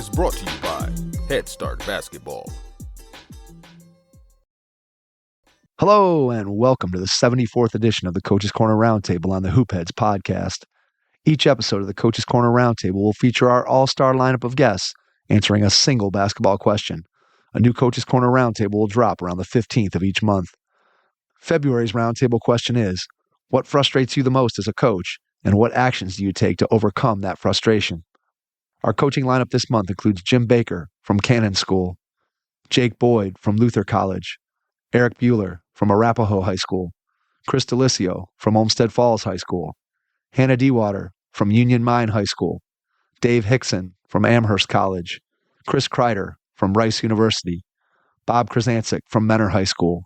is brought to you by Head Start Basketball. Hello, and welcome to the 74th edition of the Coach's Corner Roundtable on the Hoopheads podcast. Each episode of the Coach's Corner Roundtable will feature our all-star lineup of guests answering a single basketball question. A new Coach's Corner Roundtable will drop around the 15th of each month. February's Roundtable question is, what frustrates you the most as a coach, and what actions do you take to overcome that frustration? Our coaching lineup this month includes Jim Baker from Cannon School, Jake Boyd from Luther College, Erik Buehler from Arapahoe High School, DeLisio from Olmsted Falls High School, Hannah Dewater from Union Mine High School, Dave Hixon from Amherst College, Kreider from Rice University, Bob Krizancic from Menor High School,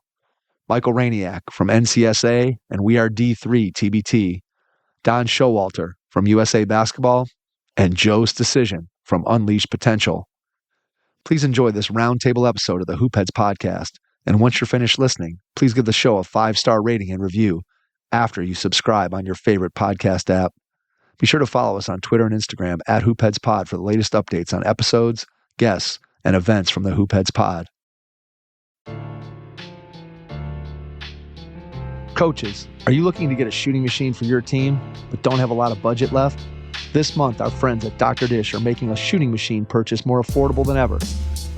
Michael Rainiak from NCSA and We Are D3 TBT, Don Showalter from USA Basketball, and Joe Stasyszyn from Unleashed Potential. Please enjoy this roundtable episode of the Hoopheads podcast, and once you're finished listening, please give the show a 5-star rating and review after you subscribe on your favorite podcast app. Be sure to follow us on Twitter and Instagram at HoopheadsPod for the latest updates on episodes, guests, and events from the Hoopheads Pod. Coaches, are you looking to get a shooting machine for your team but don't have a lot of budget left? This month, our friends at Dr. Dish are making a shooting machine purchase more affordable than ever.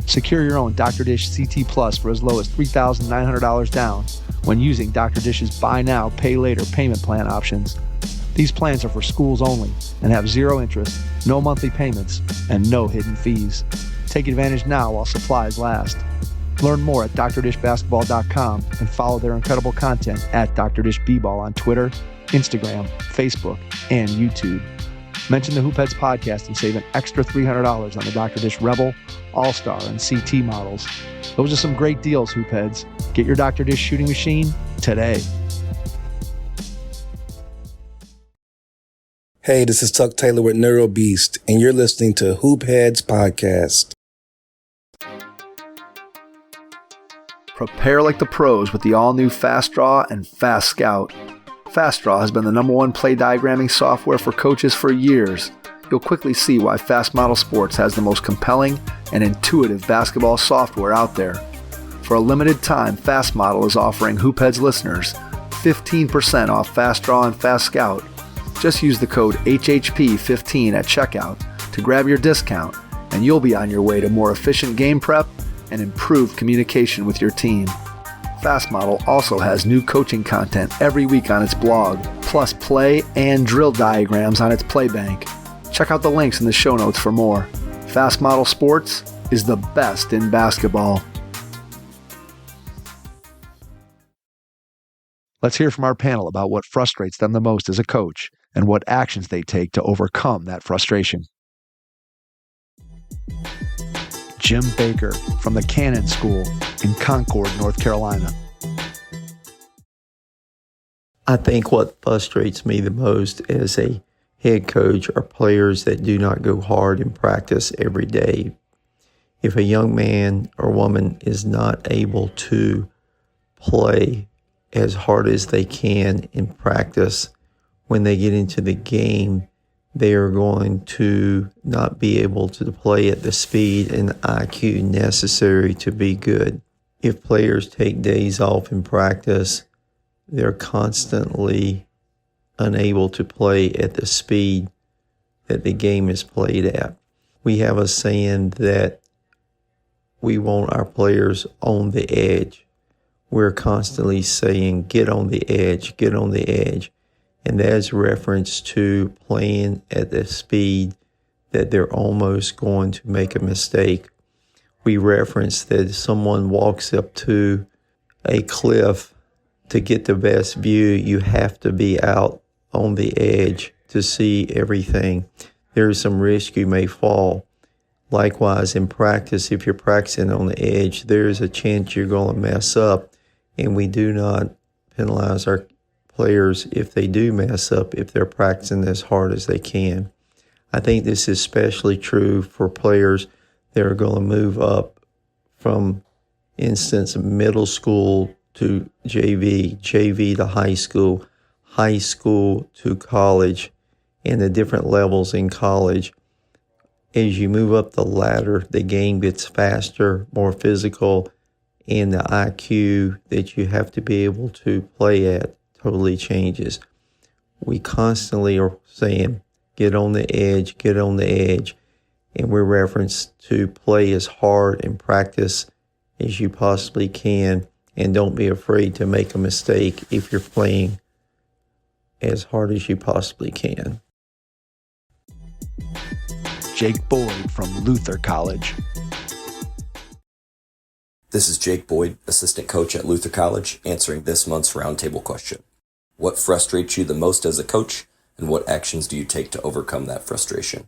Secure your own Dr. Dish CT Plus for as low as $3,900 down when using Dr. Dish's Buy Now, Pay Later payment plan options. These plans are for schools only and have zero interest, no monthly payments, and no hidden fees. Take advantage now while supplies last. Learn more at drdishbasketball.com and follow their incredible content at Dr. Dish B-Ball on Twitter, Instagram, Facebook, and YouTube. Mention the Hoopheads podcast and save an extra $300 on the Dr. Dish Rebel, All-Star, and CT models. Those are some great deals, Hoopheads. Get your Dr. Dish shooting machine today. Hey, this is Tuck Taylor with Neuro Beast, and you're listening to Hoopheads Podcast. Prepare like the pros with the all-new Fast Draw and Fast Scout. Fast Draw has been the #1 play diagramming software for coaches for years. You'll quickly see why Fast Model Sports has the most compelling and intuitive basketball software out there. For a limited time, Fast Model is offering Hoopheads listeners 15% off Fast Draw and Fast Scout. Just use the code HHP15 at checkout to grab your discount, and you'll be on your way to more efficient game prep and improved communication with your team. Fast Model also has new coaching content every week on its blog, plus play and drill diagrams on its playbank. Check out the links in the show notes for more. Fast Model Sports is the best in basketball. Let's hear from our panel about what frustrates them the most as a coach and what actions they take to overcome that frustration. Jim Baker from the Cannon School in Concord, North Carolina. I think what frustrates me the most as a head coach are players that do not go hard in practice every day. If a young man or woman is not able to play as hard as they can in practice, when they get into the game, they are going to not be able to play at the speed and IQ necessary to be good. If players take days off in practice, they're constantly unable to play at the speed that the game is played at. We have a saying that we want our players on the edge. We're constantly saying, get on the edge, get on the edge. And that's reference to playing at the speed that they're almost going to make a mistake. We reference that if someone walks up to a cliff to get the best view, you have to be out on the edge to see everything. There's some risk you may fall. Likewise, in practice, if you're practicing on the edge, there's a chance you're going to mess up, and we do not penalize our players if they do mess up, if they're practicing as hard as they can. I think this is especially true for players that are going to move up from, instance, middle school to JV, JV to high school to college, and the different levels in college. as you move up the ladder, the game gets faster, more physical, and the IQ that you have to be able to play at totally changes. We constantly are saying, get on the edge, get on the edge. And we're referenced to play as hard and practice as you possibly can. And don't be afraid to make a mistake if you're playing as hard as you possibly can. Jake Boyd from Luther College. This is Jake Boyd, assistant coach at Luther College, answering this month's roundtable question. What frustrates you the most as a coach, and what actions do you take to overcome that frustration?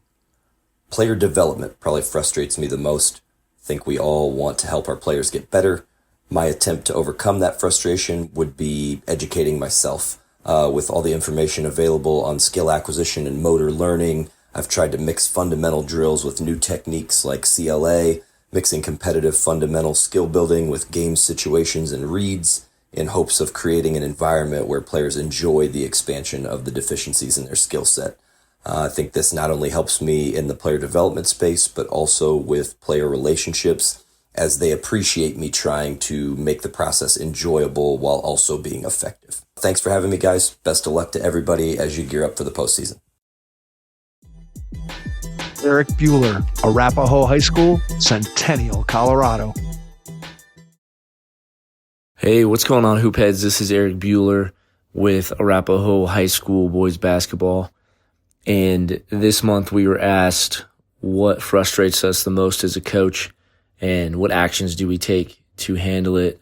Player development probably frustrates me the most. I think we all want to help our players get better. My attempt to overcome that frustration would be educating myself. With all the information available on skill acquisition and motor learning, I've tried to mix fundamental drills with new techniques like CLA, mixing competitive fundamental skill building with game situations and reads in hopes of creating an environment where players enjoy the expansion of the deficiencies in their skill set. I think this not only helps me in the player development space, but also with player relationships as they appreciate me trying to make the process enjoyable while also being effective. Thanks for having me, guys. Best of luck to everybody as you gear up for the postseason. Erik Buehler, Arapahoe High School, Centennial, Colorado. Hey, what's going on, Hoopheads? This is Erik Buehler with Arapahoe High School boys basketball. And this month we were asked what frustrates us the most as a coach and what actions do we take to handle it.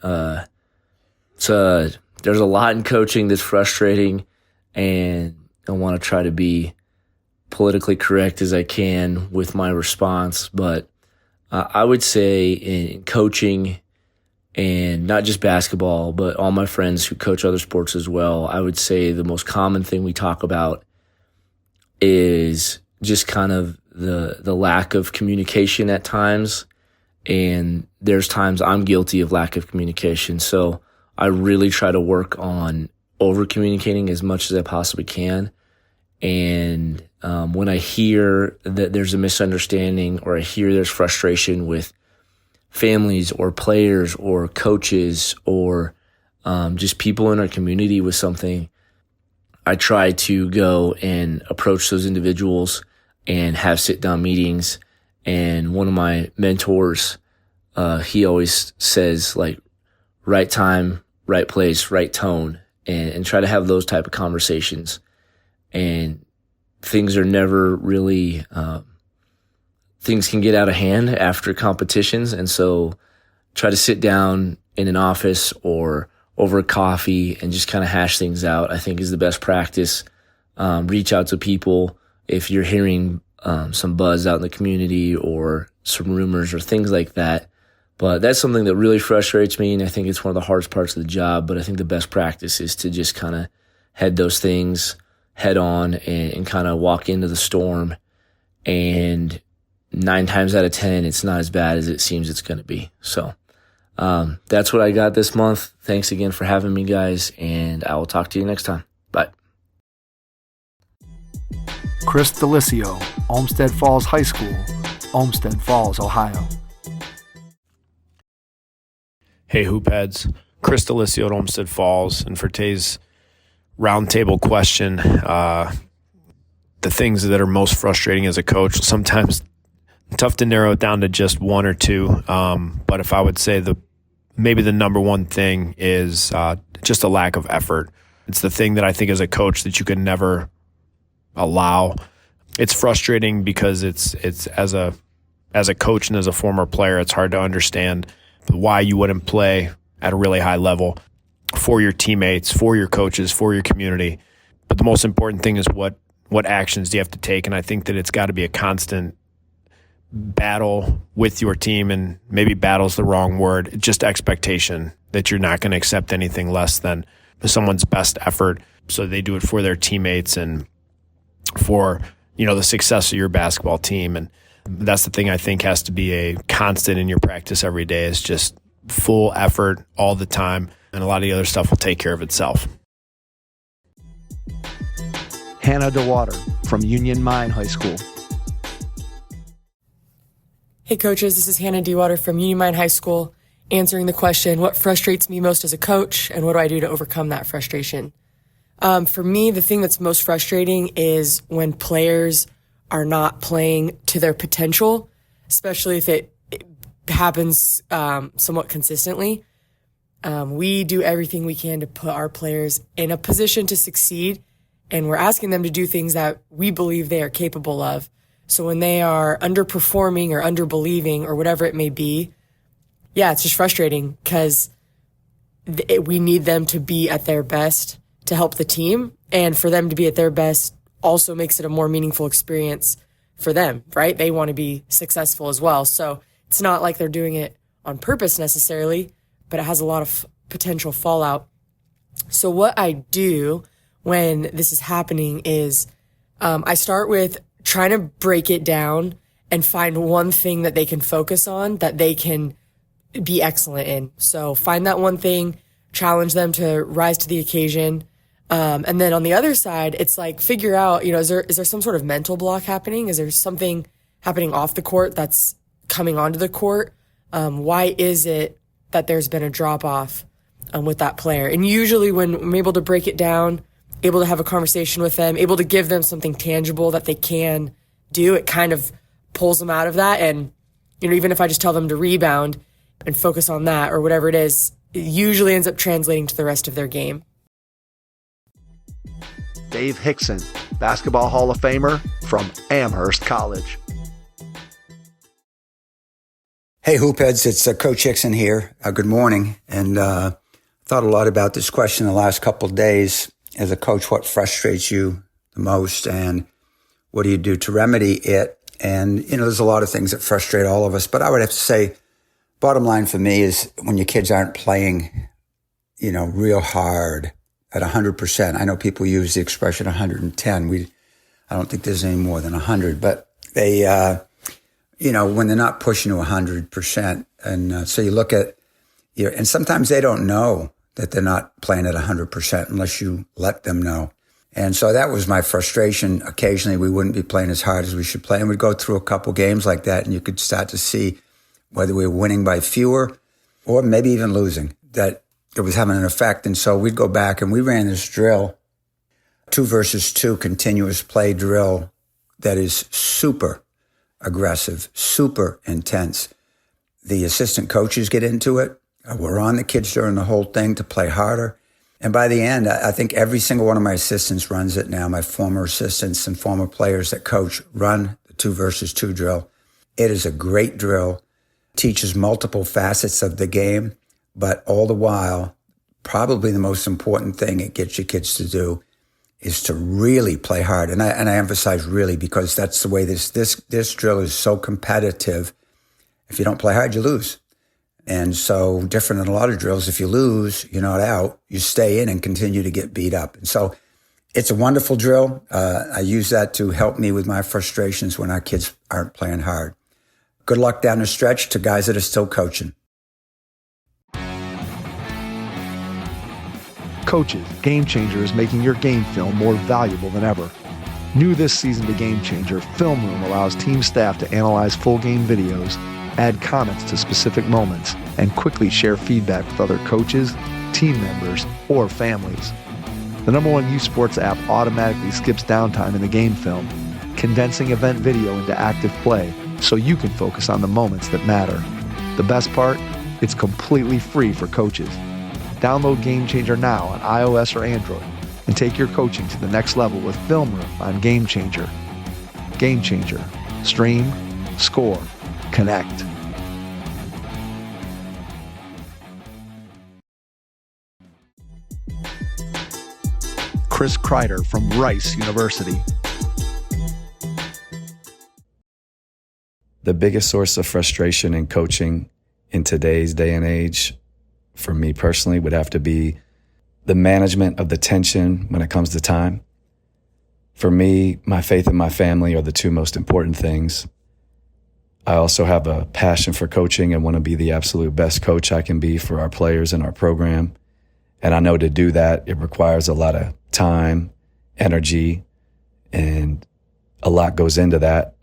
There's a lot in coaching that's frustrating, and I want to try to be politically correct as I can with my response. But I would say in coaching, and not just basketball, but all my friends who coach other sports as well, I would say the most common thing we talk about is just kind of the lack of communication at times. And there's times I'm guilty of lack of communication. So I really try to work on over communicating as much as I possibly can. And when I hear that there's a misunderstanding, or I hear there's frustration with families or players or coaches or just people in our community with something, I try to go and approach those individuals and have sit-down meetings. And one of my mentors, he always says, like, right time, right place, right tone, and try to have those type of conversations. And things are never really, things can get out of hand after competitions. And so try to sit down in an office or over a coffee and just kind of hash things out, I think, is the best practice. Reach out to people if you're hearing some buzz out in the community or some rumors or things like that. But that's something that really frustrates me, and I think it's one of the hardest parts of the job. But I think the best practice is to just kind of head those things head on and kind of walk into the storm. And 9 times out of 10, it's not as bad as it seems it's going to be. So that's what I got this month. Thanks again for having me, guys, and I will talk to you next time. Bye. Chris DeLisio, Olmsted Falls High School, Olmsted Falls, Ohio. Hey, Hoopheads. Chris DeLisio at Olmsted Falls. And for today's roundtable question, the things that are most frustrating as a coach, sometimes tough to narrow it down to just one or two. But if I would say maybe the number one thing is just a lack of effort. It's the thing that I think as a coach that you can never allow. It's frustrating because it's as a coach and as a former player, it's hard to understand why you wouldn't play at a really high level for your teammates, for your coaches, for your community. But the most important thing is what actions do you have to take? And I think that it's got to be a constant battle with your team, and maybe battle's the wrong word, just expectation that you're not going to accept anything less than someone's best effort. So they do it for their teammates and for, the success of your basketball team. And that's the thing I think has to be a constant in your practice every day, is just full effort all the time. And a lot of the other stuff will take care of itself. Hannah Dewater from Union Mine High School. Hey coaches, this is Hannah Dewater from Union Mine High School, answering the question, what frustrates me most as a coach, and what do I do to overcome that frustration? For me, the thing that's most frustrating is when players are not playing to their potential, especially if it happens somewhat consistently. We do everything we can to put our players in a position to succeed, and we're asking them to do things that we believe they are capable of. So when they are underperforming or underbelieving or whatever it may be, yeah, it's just frustrating because we need them to be at their best to help the team. And for them to be at their best also makes it a more meaningful experience for them, right? They want to be successful as well. So it's not like they're doing it on purpose necessarily, but it has a lot of potential fallout. So what I do when this is happening is I start with trying to break it down and find one thing that they can focus on that they can be excellent in. So find that one thing, challenge them to rise to the occasion. And then on the other side, it's like figure out, is there some sort of mental block happening? Is there something happening off the court that's coming onto the court? Why is it that there's been a drop off with that player? And usually when I'm able to break it down, able to have a conversation with them, able to give them something tangible that they can do, it kind of pulls them out of that. And, even if I just tell them to rebound and focus on that or whatever it is, it usually ends up translating to the rest of their game. Dave Hixon, Basketball Hall of Famer from Amherst College. Hey, Hoopheads, it's Coach Hixon here. Good morning. And thought a lot about this question the last couple of days. As a coach, what frustrates you the most and what do you do to remedy it? And, there's a lot of things that frustrate all of us, but I would have to say, bottom line for me is when your kids aren't playing, real hard at 100%. I know people use the expression 110. I don't think there's any more than 100, but they, when they're not pushing to 100%. And so you look at, and sometimes they don't know that they're not playing at 100% unless you let them know. And so that was my frustration. Occasionally we wouldn't be playing as hard as we should play. And we'd go through a couple games like that and you could start to see whether we were winning by fewer or maybe even losing, that it was having an effect. And so we'd go back and we ran this drill, 2 versus 2 continuous play drill that is super aggressive, super intense. The assistant coaches get into it. We're on the kids during the whole thing to play harder. And by the end, I think every single one of my assistants runs it now. My former assistants and former players that coach run the 2 versus 2 drill. It is a great drill, teaches multiple facets of the game, but all the while, probably the most important thing it gets your kids to do is to really play hard. And I emphasize really because that's the way this drill is so competitive. If you don't play hard, you lose. And so different than a lot of drills, if you lose, you're not out, you stay in and continue to get beat up. And so it's a wonderful drill. I use that to help me with my frustrations when our kids aren't playing hard. Good luck down the stretch to guys that are still coaching. Coaches, Game Changer is making your game film more valuable than ever. New this season to Game Changer, Film Room allows team staff to analyze full game videos, add comments to specific moments, and quickly share feedback with other coaches, team members, or families. The #1 youth sports app automatically skips downtime in the game film, condensing event video into active play so you can focus on the moments that matter. The best part? It's completely free for coaches. Download Game Changer now on iOS or Android and take your coaching to the next level with Film Room on Game Changer. Game Changer. Stream, score, connect. Chris Kreider from Rice University. The biggest source of frustration in coaching in today's day and age, for me personally, would have to be the management of the tension when it comes to time. For me, my faith and my family are the 2 most important things. I also have a passion for coaching and want to be the absolute best coach I can be for our players and our program. And I know to do that, it requires a lot of time, energy, and a lot goes into that.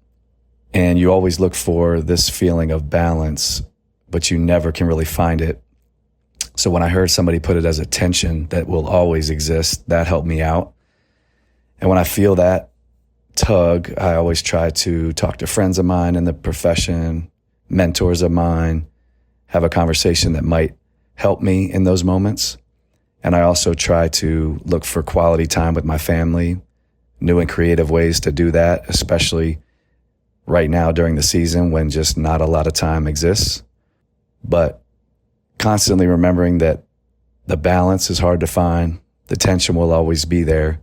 And you always look for this feeling of balance, but you never can really find it. So when I heard somebody put it as a tension that will always exist, that helped me out. And when I feel that tug, I always try to talk to friends of mine in the profession, mentors of mine, have a conversation that might help me in those moments. And I also try to look for quality time with my family, new and creative ways to do that, especially right now during the season when just not a lot of time exists. But constantly remembering that the balance is hard to find, the tension will always be there,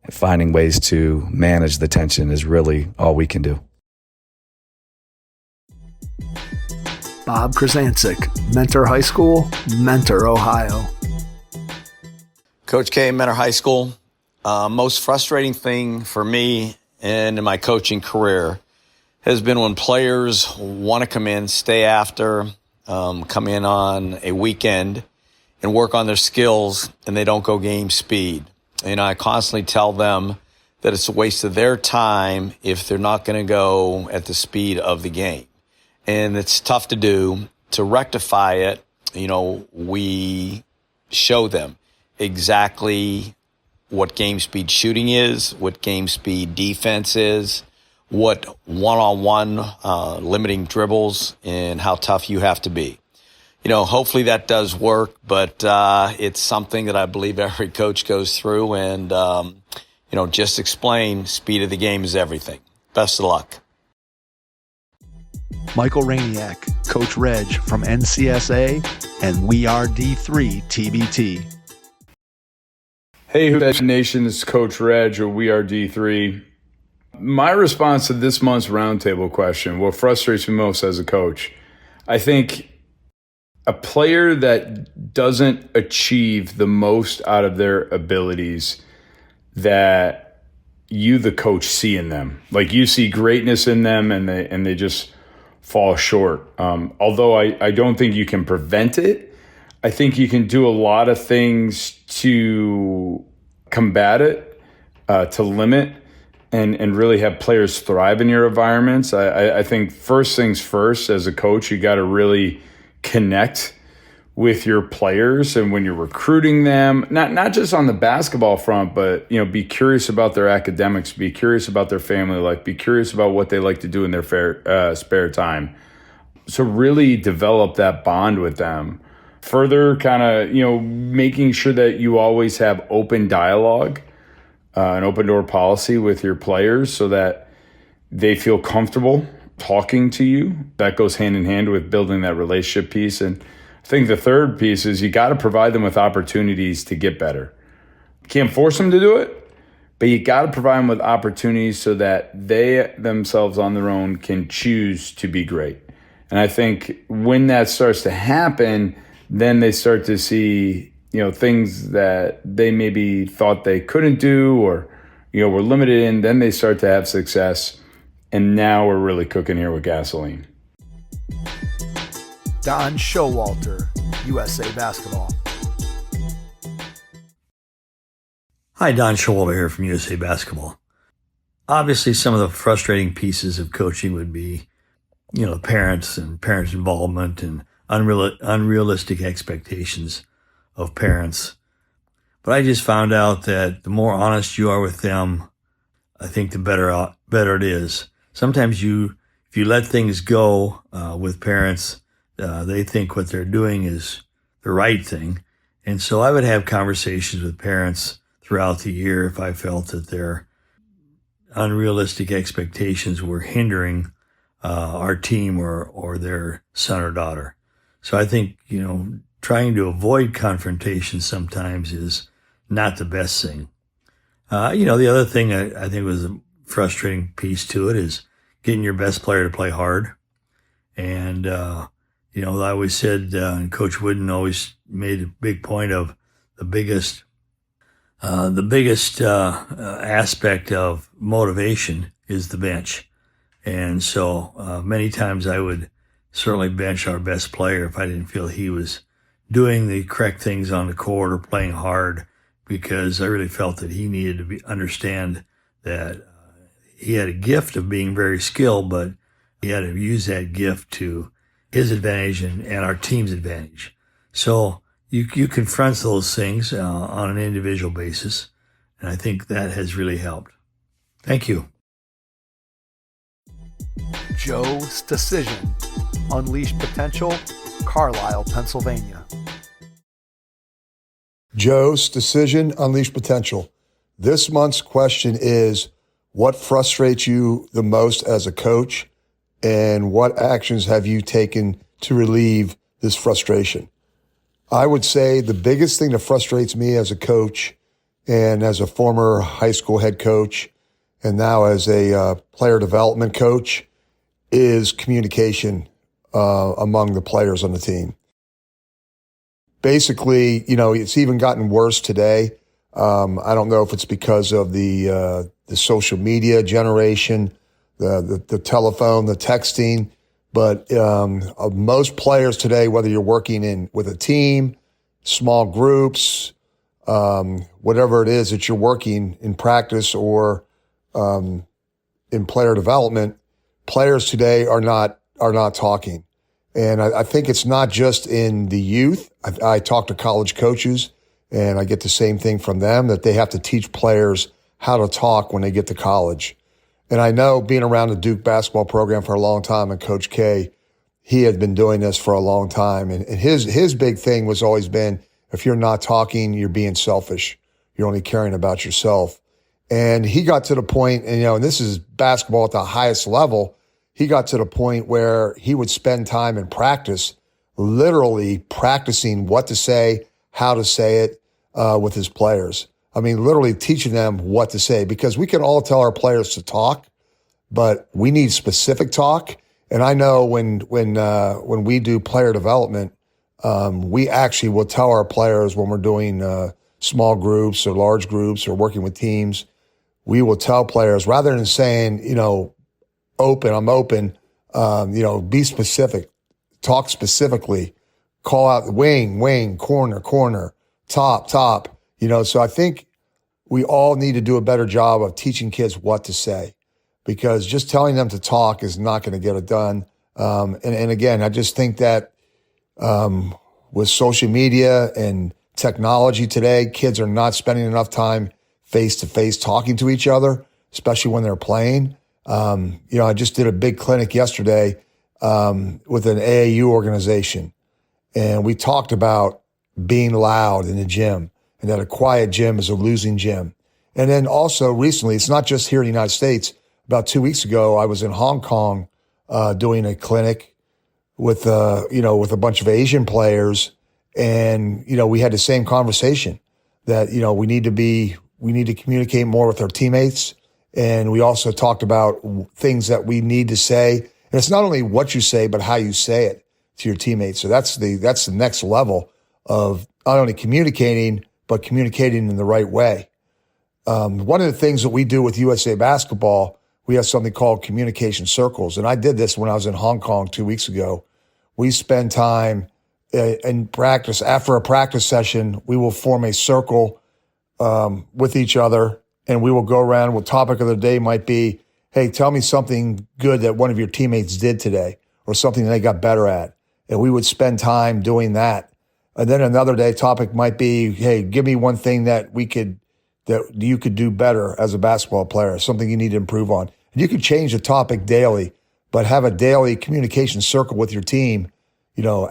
and finding ways to manage the tension is really all we can do. Bob Krizancic, Mentor High School, Mentor, Ohio. Coach K, Mentor High School. Most frustrating thing for me and in my coaching career has been when players want to come in, stay after, come in on a weekend and work on their skills, and they don't go game speed. And I constantly tell them that it's a waste of their time if they're not going to go at the speed of the game. And it's tough to do. To rectify it, we show them exactly what game speed shooting is, what game speed defense is, what one-on-one limiting dribbles, and how tough you have to be. Hopefully that does work, but it's something that I believe every coach goes through. And, just explain speed of the game is everything. Best of luck. Michael Rainiak, Coach Reg from NCSA and We Are D3 TBT. Hey, Hoop Nation, this is Coach Reg or We Are D3. My response to this month's roundtable question, what frustrates me most as a coach, I think a player that doesn't achieve the most out of their abilities that you, the coach, see in them. Like you see greatness in them and they just fall short. Although I don't think you can prevent it, I think you can do a lot of things to combat it, to limit and really have players thrive in your environments. I think first things first, as a coach, you got to really connect with your players, and when you're recruiting them, not just on the basketball front, but be curious about their academics, be curious about their family life, be curious about what they like to do in their spare time. So really develop that bond with them. Further, kind of making sure that you always have open dialogue, an open door policy with your players, so that they feel comfortable talking to you. That goes hand in hand with building that relationship piece. And I think the third piece is you got to provide them with opportunities to get better. You can't force them to do it, but you got to provide them with opportunities so that they themselves on their own can choose to be great. And I think when that starts to happen, then they start to see, things that they maybe thought they couldn't do or, were limited in. Then they start to have success. And now we're really cooking here with gasoline. Don Showalter, USA Basketball. Hi, Don Showalter here from USA Basketball. Obviously, some of the frustrating pieces of coaching would be, parents and parents' involvement and unrealistic expectations of parents. But I just found out that the more honest you are with them, I think the better it is. Sometimes if you let things go with parents, they think what they're doing is the right thing. And so I would have conversations with parents throughout the year if I felt that their unrealistic expectations were hindering our team or their son or daughter. So I think, trying to avoid confrontation sometimes is not the best thing. The other thing I think was a frustrating piece to it is getting your best player to play hard. And, I always said, and Coach Wooden always made a big point of the biggest aspect of motivation is the bench. And so many times I would certainly bench our best player if I didn't feel he was doing the correct things on the court or playing hard, because I really felt that he needed to understand that he had a gift of being very skilled, but he had to use that gift to his advantage and our team's advantage. So you confront those things on an individual basis, and I think that has really helped. Thank you. Joe Stasyszyn, Unleashed Potential, Carlisle, Pennsylvania. Joe's Decision, Unleash Potential. This month's question is, what frustrates you the most as a coach, and what actions have you taken to relieve this frustration? I would say the biggest thing that frustrates me as a coach and as a former high school head coach and now as a player development coach is communication among the players on the team. Basically, it's even gotten worse today. I don't know if it's because of the social media generation, the telephone, the texting, but most players today, whether you're working with a team, small groups, whatever it is that you're working in practice or in player development, players today are not talking. And I think it's not just in the youth. I talk to college coaches, and I get the same thing from them, that they have to teach players how to talk when they get to college. And I know, being around the Duke basketball program for a long time, and Coach K, he had been doing this for a long time. And his big thing was always been, if you're not talking, you're being selfish. You're only caring about yourself. And he got to the point, and this is basketball at the highest level, he got to the point where he would spend time in practice, literally practicing what to say, how to say it with his players. I mean, literally teaching them what to say, because we can all tell our players to talk, but we need specific talk. And I know when we do player development, we actually will tell our players when we're doing small groups or large groups or working with teams, we will tell players, rather than saying, I'm open, be specific, talk specifically, call out wing, corner, top. So I think we all need to do a better job of teaching kids what to say, because just telling them to talk is not going to get it done. And again, I just think that with social media and technology today, kids are not spending enough time face-to-face talking to each other, especially when they're playing. I just did a big clinic yesterday with an AAU organization, and we talked about being loud in the gym, and that a quiet gym is a losing gym. And then also recently, it's not just here in the United States. About 2 weeks ago, I was in Hong Kong doing a clinic with a bunch of Asian players, and we had the same conversation that we need to communicate more with our teammates. And we also talked about things that we need to say. And it's not only what you say, but how you say it to your teammates. So that's the next level of not only communicating, but communicating in the right way. One of the things that we do with USA Basketball, we have something called communication circles. And I did this when I was in Hong Kong 2 weeks ago. We spend time in practice. After a practice session, we will form a circle with each other, and we will go around. What topic of the day might be, hey, tell me something good that one of your teammates did today, or something they got better at. And we would spend time doing that. And then another day topic might be, hey, give me one thing that you could do better as a basketball player, something you need to improve on. And you could change the topic daily, but have a daily communication circle with your team,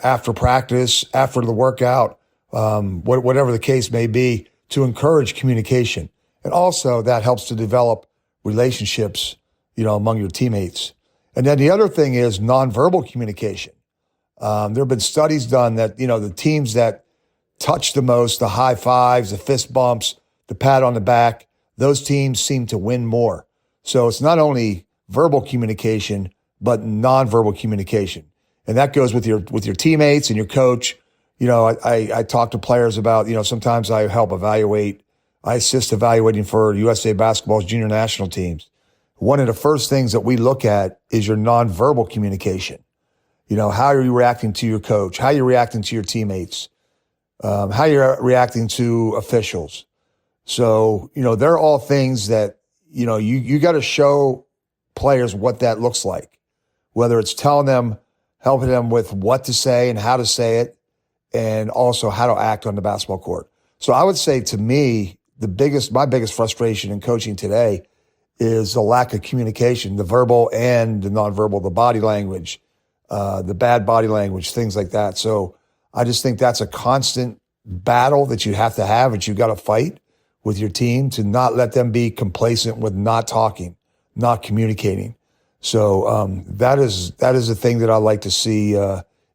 after practice, after the workout, whatever the case may be, to encourage communication. And also that helps to develop relationships, among your teammates. And then the other thing is nonverbal communication. There have been studies done that, the teams that touch the most, the high fives, the fist bumps, the pat on the back, those teams seem to win more. So it's not only verbal communication, but nonverbal communication. And that goes with your teammates and your coach. I talk to players about, sometimes I assist evaluating for USA Basketball's junior national teams. One of the first things that we look at is your nonverbal communication. How are you reacting to your coach? How are you reacting to your teammates? How you're reacting to officials? So, they're all things that, you got to show players what that looks like, whether it's telling them, helping them with what to say and how to say it, and also how to act on the basketball court. So I would say, to me, my biggest frustration in coaching today is the lack of communication, the verbal and the nonverbal, the body language, the bad body language, things like that. So I just think that's a constant battle that you have, that you got to fight with your team, to not let them be complacent with not talking, not communicating. So that is the thing that I like to see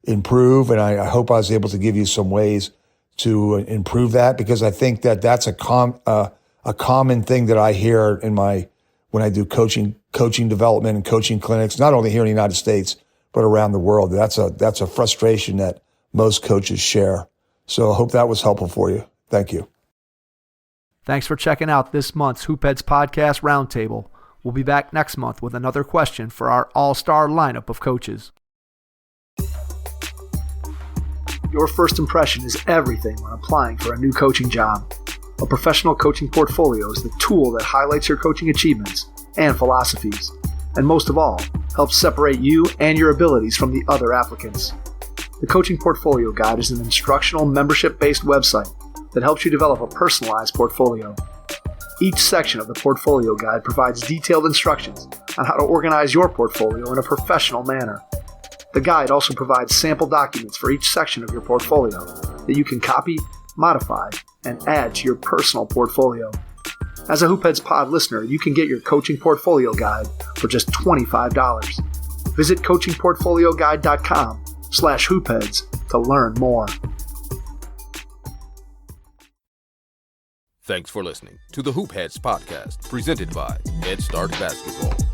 improve, and I hope I was able to give you some ways to improve that, because I think that that's a common thing that I hear when I do coaching development and coaching clinics, not only here in the United States but around the world. That's a frustration that most coaches share. So I hope that was helpful for you. Thank you. Thanks for checking out this month's Hoopheads Podcast Roundtable. We'll be back next month with another question for our all-star lineup of coaches. Your first impression is everything when applying for a new coaching job. A professional coaching portfolio is the tool that highlights your coaching achievements and philosophies, and most of all, helps separate you and your abilities from the other applicants. The Coaching Portfolio Guide is an instructional, membership-based website that helps you develop a personalized portfolio. Each section of the Portfolio Guide provides detailed instructions on how to organize your portfolio in a professional manner. The guide also provides sample documents for each section of your portfolio that you can copy, modify, and add to your personal portfolio. As a Hoopheads Pod listener, you can get your Coaching Portfolio Guide for just $25. Visit coachingportfolioguide.com/hoopheads to learn more. Thanks for listening to the Hoopheads Podcast, presented by Head Start Basketball.